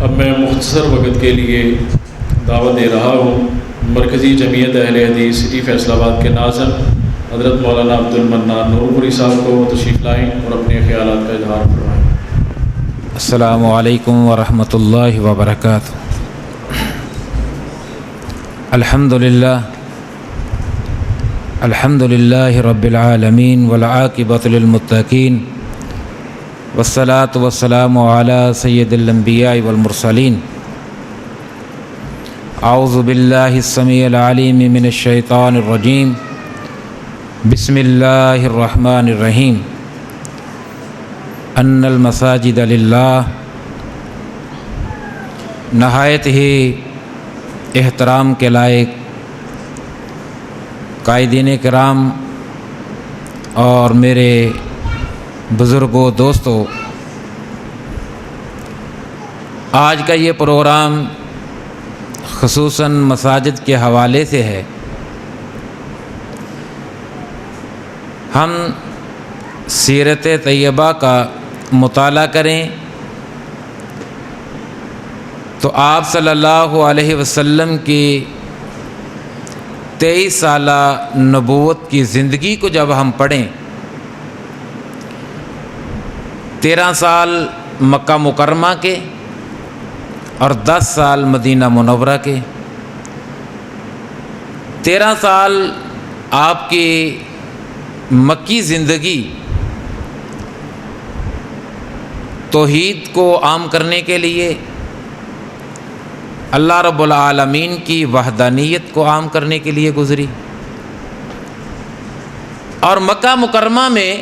اب میں مختصر وقت کے لیے دعوت دے رہا ہوں مرکزی جمعیت اہل حدیث سٹی فیصل آباد کے ناظم حضرت مولانا عبد المنان نورپوری صاحب کو تشریف لائیں اور اپنے خیالات کا اظہار فرمائیں۔ السلام علیکم ورحمۃ اللہ وبرکاتہ۔ الحمد للہ رب العالمین والعاقبۃ للمتقین والصلاة والسلام علی سید الانبیاء والمرسلین۔ اعوذ باللہ السمیع العلیم من الشیطان الرجیم، بسم اللہ الرحمن الرحیم۔ ان المساجد للہ، نہایت ہی احترام کے لائق قائدین کرام اور میرے بزرگوں دوستوں، آج کا یہ پروگرام خصوصاً مساجد کے حوالے سے ہے۔ ہم سیرت طیبہ کا مطالعہ کریں تو آپ صلی اللہ علیہ وسلم کی 23 سالہ نبوت کی زندگی کو جب ہم پڑھیں، 13 سال مکہ مکرمہ کے اور 10 سال مدینہ منورہ کے، 13 سال آپ کی مکی زندگی توحید کو عام کرنے کے لیے، اللہ رب العالمین کی وحدانیت کو عام کرنے کے لیے گزری، اور مکہ مکرمہ میں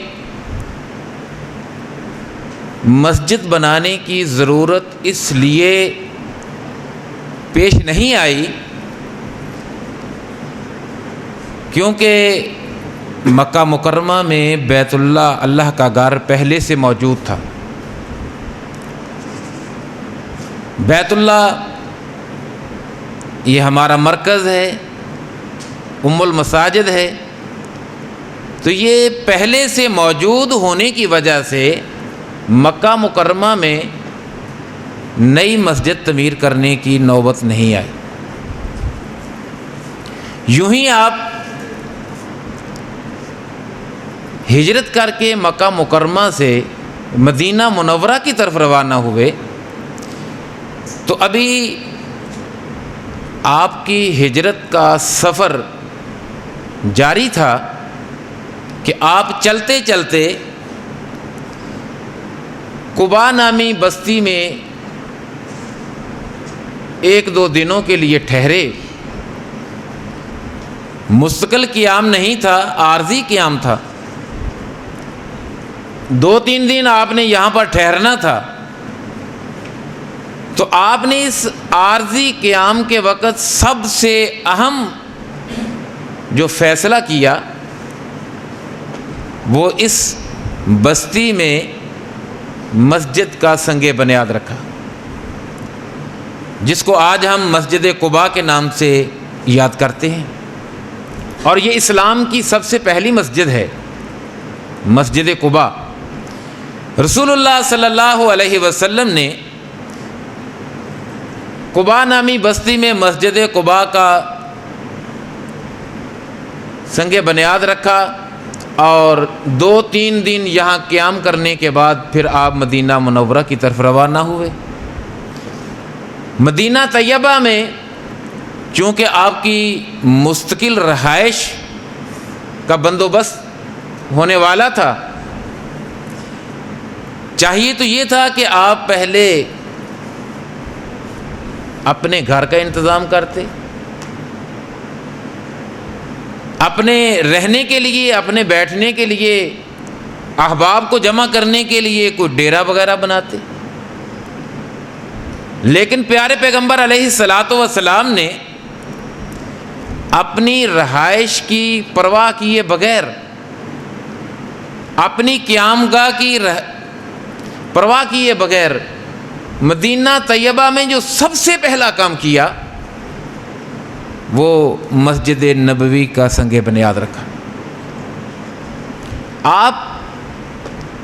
مسجد بنانے کی ضرورت اس لیے پیش نہیں آئی کیونکہ مکہ مکرمہ میں بیت اللہ، اللہ کا گھر پہلے سے موجود تھا۔ بیت اللہ یہ ہمارا مرکز ہے، ام المساجد ہے، تو یہ پہلے سے موجود ہونے کی وجہ سے مکہ مکرمہ میں نئی مسجد تعمیر کرنے کی نوبت نہیں آئی۔ یوں ہی آپ ہجرت کر کے مکہ مکرمہ سے مدینہ منورہ کی طرف روانہ ہوئے تو ابھی آپ کی ہجرت کا سفر جاری تھا کہ آپ چلتے چلتے قباء نامی بستی میں 1-2 دنوں کے لیے ٹھہرے۔ مستقل قیام نہیں تھا، عارضی قیام تھا۔ 2-3 دن آپ نے یہاں پر ٹھہرنا تھا، تو آپ نے اس عارضی قیام کے وقت سب سے اہم جو فیصلہ کیا وہ اس بستی میں مسجد کا سنگ بنیاد رکھا، جس کو آج ہم مسجد قباء کے نام سے یاد کرتے ہیں، اور یہ اسلام کی سب سے پہلی مسجد ہے، مسجد قباء۔ رسول اللہ صلی اللہ علیہ وسلم نے قباء نامی بستی میں مسجد قباء کا سنگ بنیاد رکھا، اور 2-3 دن یہاں قیام کرنے کے بعد پھر آپ مدینہ منورہ کی طرف روانہ ہوئے۔ مدینہ طیبہ میں چونکہ آپ کی مستقل رہائش کا بندوبست ہونے والا تھا، چاہیے تو یہ تھا کہ آپ پہلے اپنے گھر کا انتظام کرتے، اپنے رہنے کے لیے، اپنے بیٹھنے کے لیے، احباب کو جمع کرنے کے لیے کوئی ڈیرا وغیرہ بناتے، لیکن پیارے پیغمبر علیہ الصلاۃ والسلام نے اپنی رہائش کی پرواہ کیے بغیر، اپنی قیام گاہ کی پرواہ کیے بغیر مدینہ طیبہ میں جو سب سے پہلا کام کیا وہ مسجد نبوی کا سنگ بنیاد رکھا۔ آپ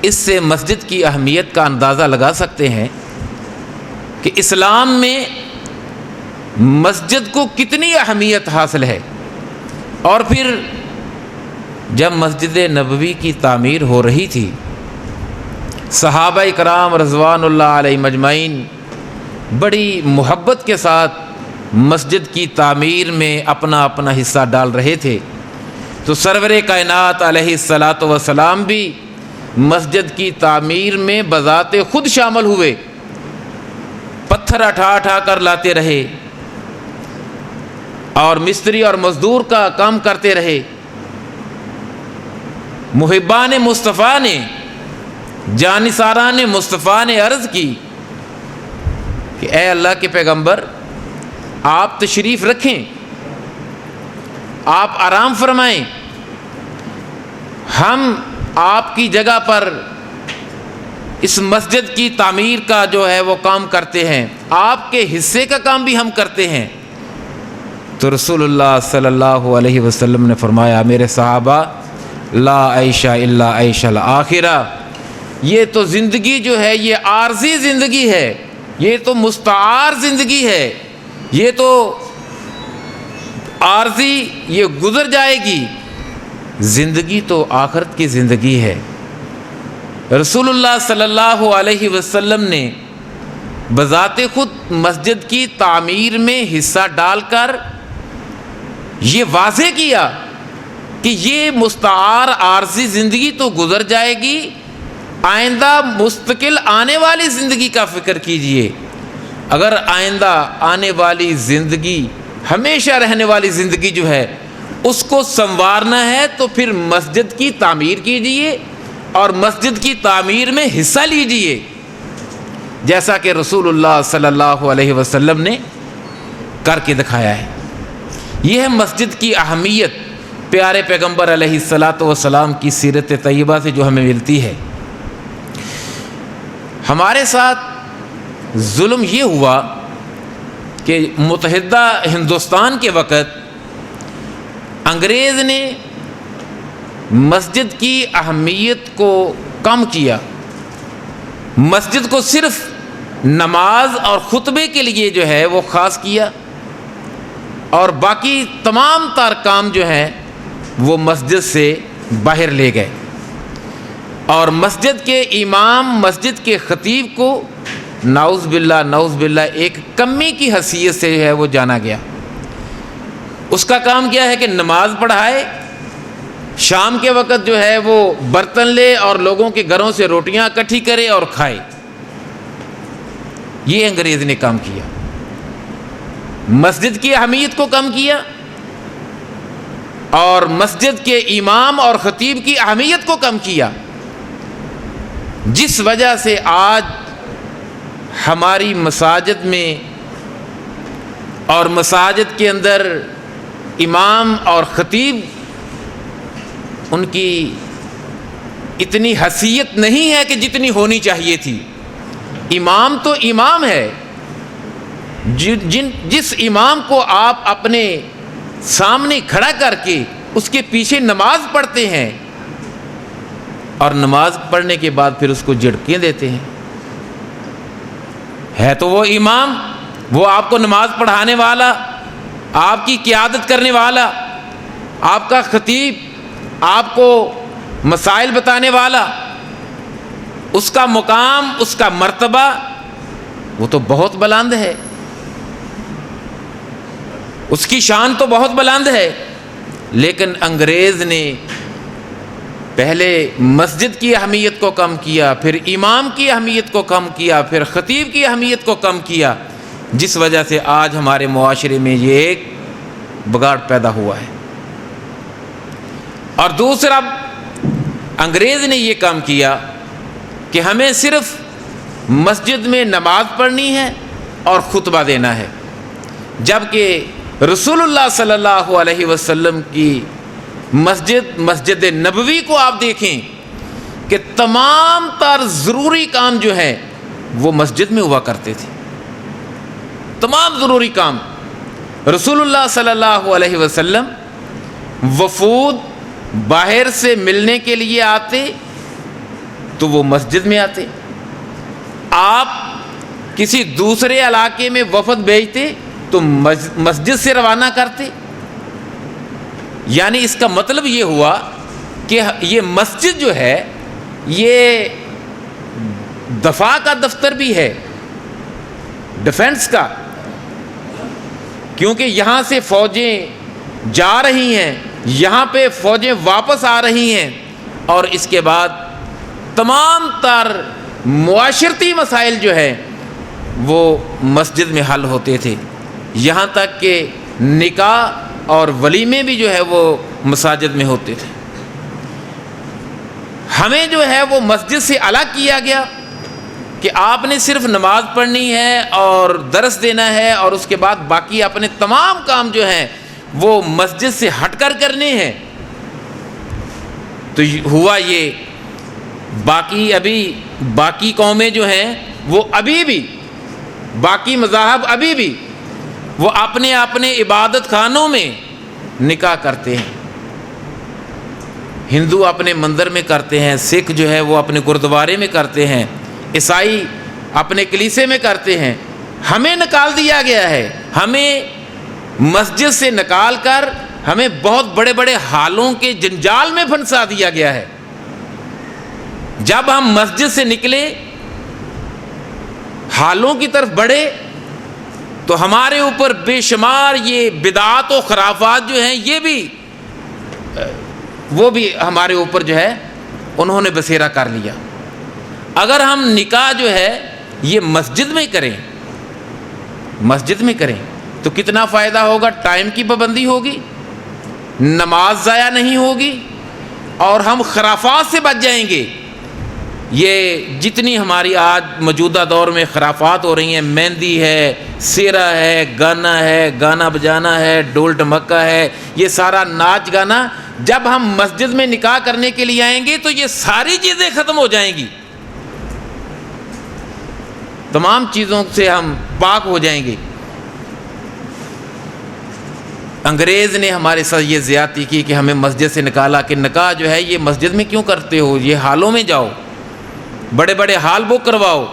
اس سے مسجد کی اہمیت کا اندازہ لگا سکتے ہیں کہ اسلام میں مسجد کو کتنی اہمیت حاصل ہے. اور پھر جب مسجد نبوی کی تعمیر ہو رہی تھی، صحابہ کرام رضوان اللہ علیہم اجمعین بڑی محبت کے ساتھ مسجد کی تعمیر میں اپنا اپنا حصہ ڈال رہے تھے، تو سرور کائنات علیہ الصلاۃ والسلام بھی مسجد کی تعمیر میں بذات خود شامل ہوئے، پتھر اٹھا کر لاتے رہے اور مستری اور مزدور کا کام کرتے رہے. محبان مصطفیٰ نے، جانثاران مصطفیٰ نے عرض کی کہ اے اللہ کے پیغمبر، آپ تشریف رکھیں، آپ آرام فرمائیں، ہم آپ کی جگہ پر اس مسجد کی تعمیر کا جو ہے وہ کام کرتے ہیں، آپ کے حصے کا کام بھی ہم کرتے ہیں. تو رسول اللہ صلی اللہ علیہ وسلم نے فرمایا، میرے صحابہ، لا عیش الا عیش الآخرہ، یہ تو زندگی جو ہے یہ عارضی زندگی ہے، یہ تو مستعار زندگی ہے، یہ تو عارضی، یہ گزر جائے گی. زندگی تو آخرت کی زندگی ہے. رسول اللہ صلی اللہ علیہ وسلم نے بذات خود مسجد کی تعمیر میں حصہ ڈال کر یہ واضح کیا کہ یہ مستعار عارضی زندگی تو گزر جائے گی، آئندہ مستقل آنے والی زندگی کا فکر کیجئے. اگر آئندہ آنے والی زندگی، ہمیشہ رہنے والی زندگی جو ہے اس کو سنوارنا ہے تو پھر مسجد کی تعمیر کیجئے اور مسجد کی تعمیر میں حصہ لیجئے، جیسا کہ رسول اللہ صلی اللہ علیہ وسلم نے کر کے دکھایا ہے. یہ ہے مسجد کی اہمیت، پیارے پیغمبر علیہ الصلاۃ والسلام کی سیرت طیبہ سے جو ہمیں ملتی ہے. ہمارے ساتھ ظلم یہ ہوا کہ متحدہ ہندوستان کے وقت انگریز نے مسجد کی اہمیت کو کم کیا، مسجد کو صرف نماز اور خطبے کے لیے جو ہے وہ خاص کیا، اور باقی تمام تر کام جو ہیں وہ مسجد سے باہر لے گئے، اور مسجد کے امام، مسجد کے خطیب کو نعوذ باللہ ایک کمی کی حیثیت سے جو ہے وہ جانا گیا. اس کا کام کیا ہے کہ نماز پڑھائے، شام کے وقت جو ہے وہ برتن لے اور لوگوں کے گھروں سے روٹیاں اکٹھی کرے اور کھائے. یہ انگریز نے کام کیا، مسجد کی اہمیت کو کم کیا اور مسجد کے امام اور خطیب کی اہمیت کو کم کیا، جس وجہ سے آج ہماری مساجد میں اور مساجد کے اندر امام اور خطیب ان کی اتنی حیثیت نہیں ہے کہ جتنی ہونی چاہیے تھی. امام تو امام ہے، جس امام کو آپ اپنے سامنے کھڑا کر کے اس کے پیچھے نماز پڑھتے ہیں اور نماز پڑھنے کے بعد پھر اس کو جھڑکیں دیتے ہیں، ہے تو وہ امام، وہ آپ کو نماز پڑھانے والا، آپ کی قیادت کرنے والا، آپ کا خطیب، آپ کو مسائل بتانے والا، اس کا مقام، اس کا مرتبہ وہ تو بہت بلند ہے، اس کی شان تو بہت بلند ہے. لیکن انگریز نے پہلے مسجد کی اہمیت کو کم کیا، پھر امام کی اہمیت کو کم کیا، پھر خطیب کی اہمیت کو کم کیا، جس وجہ سے آج ہمارے معاشرے میں یہ ایک بگاڑ پیدا ہوا ہے. اور دوسرا، انگریز نے یہ کام کیا کہ ہمیں صرف مسجد میں نماز پڑھنی ہے اور خطبہ دینا ہے، جبکہ رسول اللہ صلی اللہ علیہ وسلم کی مسجد نبوی کو آپ دیکھیں کہ تمام تر ضروری کام جو ہے وہ مسجد میں ہوا کرتے تھے. تمام ضروری کام رسول اللہ صلی اللہ علیہ وسلم، وفود باہر سے ملنے کے لیے آتے تو وہ مسجد میں آتے، آپ کسی دوسرے علاقے میں وفد بھیجتے تو مسجد سے روانہ کرتے. یعنی اس کا مطلب یہ ہوا کہ یہ مسجد جو ہے یہ دفاع کا دفتر بھی ہے، ڈیفنس کا، کیونکہ یہاں سے فوجیں جا رہی ہیں، یہاں پہ فوجیں واپس آ رہی ہیں، اور اس کے بعد تمام تر معاشرتی مسائل جو ہیں وہ مسجد میں حل ہوتے تھے. یہاں تک کہ نکاح اور ولیمے بھی جو ہے وہ مساجد میں ہوتے تھے. ہمیں جو ہے وہ مسجد سے الگ کیا گیا کہ آپ نے صرف نماز پڑھنی ہے اور درس دینا ہے، اور اس کے بعد باقی اپنے تمام کام جو ہیں وہ مسجد سے ہٹ کر کرنے ہیں. تو ہوا یہ باقی قومیں جو ہیں وہ ابھی بھی، باقی مذاہب ابھی بھی وہ اپنے اپنے عبادت خانوں میں نکاح کرتے ہیں. ہندو اپنے مندر میں کرتے ہیں، سکھ جو ہے وہ اپنے گردوارے میں کرتے ہیں، عیسائی اپنے کلیسے میں کرتے ہیں. ہمیں نکال دیا گیا ہے، ہمیں مسجد سے نکال کر ہمیں بہت بڑے بڑے حالوں کے جنجال میں پھنسا دیا گیا ہے. جب ہم مسجد سے نکلے، حالوں کی طرف بڑھے، تو ہمارے اوپر بے شمار یہ بدعات و خرافات جو ہیں یہ بھی وہ بھی ہمارے اوپر جو ہے انہوں نے بسیرا کر لیا. اگر ہم نکاح جو ہے یہ مسجد میں کریں تو کتنا فائدہ ہوگا. ٹائم کی پابندی ہوگی، نماز ضائع نہیں ہوگی، اور ہم خرافات سے بچ جائیں گے. یہ جتنی ہماری آج موجودہ دور میں خرافات ہو رہی ہیں، مہندی ہے، سیرا ہے، گانا بجانا ہے، ڈول ڈھمکا ہے، یہ سارا ناچ گانا، جب ہم مسجد میں نکاح کرنے کے لیے آئیں گے تو یہ ساری چیزیں ختم ہو جائیں گی، تمام چیزوں سے ہم پاک ہو جائیں گے. انگریز نے ہمارے ساتھ یہ زیادتی کی کہ ہمیں مسجد سے نکالا کہ نکاح جو ہے یہ مسجد میں کیوں کرتے ہو، یہ حالوں میں جاؤ، بڑے بڑے حال بک کرواؤ،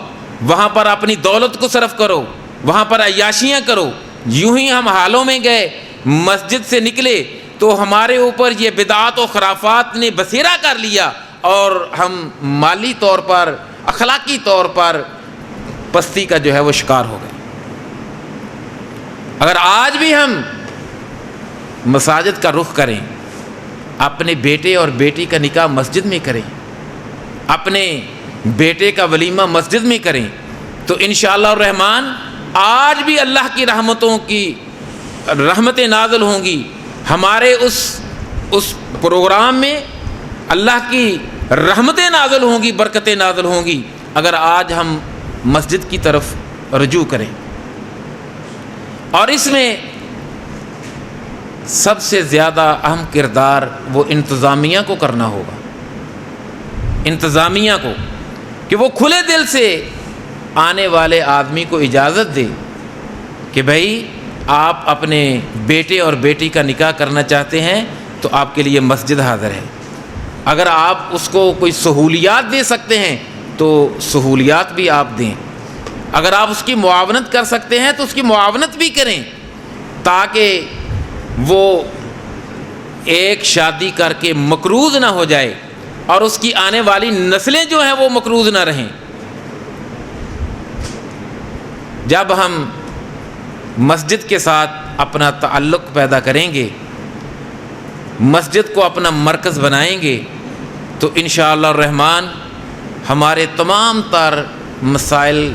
وہاں پر اپنی دولت کو صرف کرو، وہاں پر عیاشیاں کرو. یوں ہی ہم حالوں میں گئے، مسجد سے نکلے تو ہمارے اوپر یہ بدعات و خرافات نے بسیرا کر لیا، اور ہم مالی طور پر، اخلاقی طور پر پستی کا جو ہے وہ شکار ہو گئے. اگر آج بھی ہم مساجد کا رخ کریں، اپنے بیٹے اور بیٹی کا نکاح مسجد میں کریں، اپنے بیٹے کا ولیمہ مسجد میں کریں، تو انشاءاللہ الرحمن آج بھی اللہ کی رحمتیں نازل ہوں گی. ہمارے اس پروگرام میں اللہ کی رحمتیں نازل ہوں گی، برکتیں نازل ہوں گی، اگر آج ہم مسجد کی طرف رجوع کریں. اور اس میں سب سے زیادہ اہم کردار وہ انتظامیہ کو کرنا ہوگا، انتظامیہ کو، کہ وہ کھلے دل سے آنے والے آدمی کو اجازت دے کہ بھائی آپ اپنے بیٹے اور بیٹی کا نکاح کرنا چاہتے ہیں تو آپ کے لیے مسجد حاضر ہے. اگر آپ اس کو کوئی سہولیات دے سکتے ہیں تو سہولیات بھی آپ دیں. اگر آپ اس کی معاونت کر سکتے ہیں تو اس کی معاونت بھی کریں، تاکہ وہ ایک شادی کر کے مقروض نہ ہو جائے اور اس کی آنے والی نسلیں جو ہیں وہ مقروض نہ رہیں. جب ہم مسجد کے ساتھ اپنا تعلق پیدا کریں گے، مسجد کو اپنا مرکز بنائیں گے، تو انشاءاللہ الرحمن ہمارے تمام تر مسائل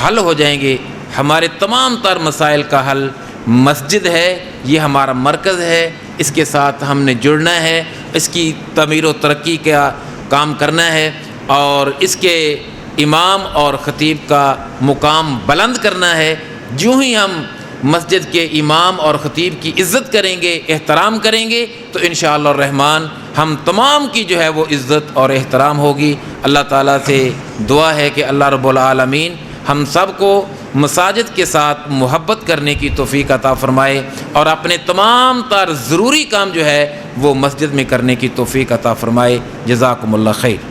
حل ہو جائیں گے. ہمارے تمام تر مسائل کا حل مسجد ہے، یہ ہمارا مرکز ہے، اس کے ساتھ ہم نے جڑنا ہے، اس کی تعمیر و ترقی کا کام کرنا ہے، اور اس کے امام اور خطیب کا مقام بلند کرنا ہے. جو ہی ہم مسجد کے امام اور خطیب کی عزت کریں گے، احترام کریں گے، تو انشاءاللہ الرحمن ہم تمام کی جو ہے وہ عزت اور احترام ہوگی. اللہ تعالیٰ سے دعا ہے کہ اللہ رب العالمین ہم سب کو مساجد کے ساتھ محبت کرنے کی توفیق عطا فرمائے، اور اپنے تمام تر ضروری کام جو ہے وہ مسجد میں کرنے کی توفیق عطا فرمائے. جزاکم اللہ خیر.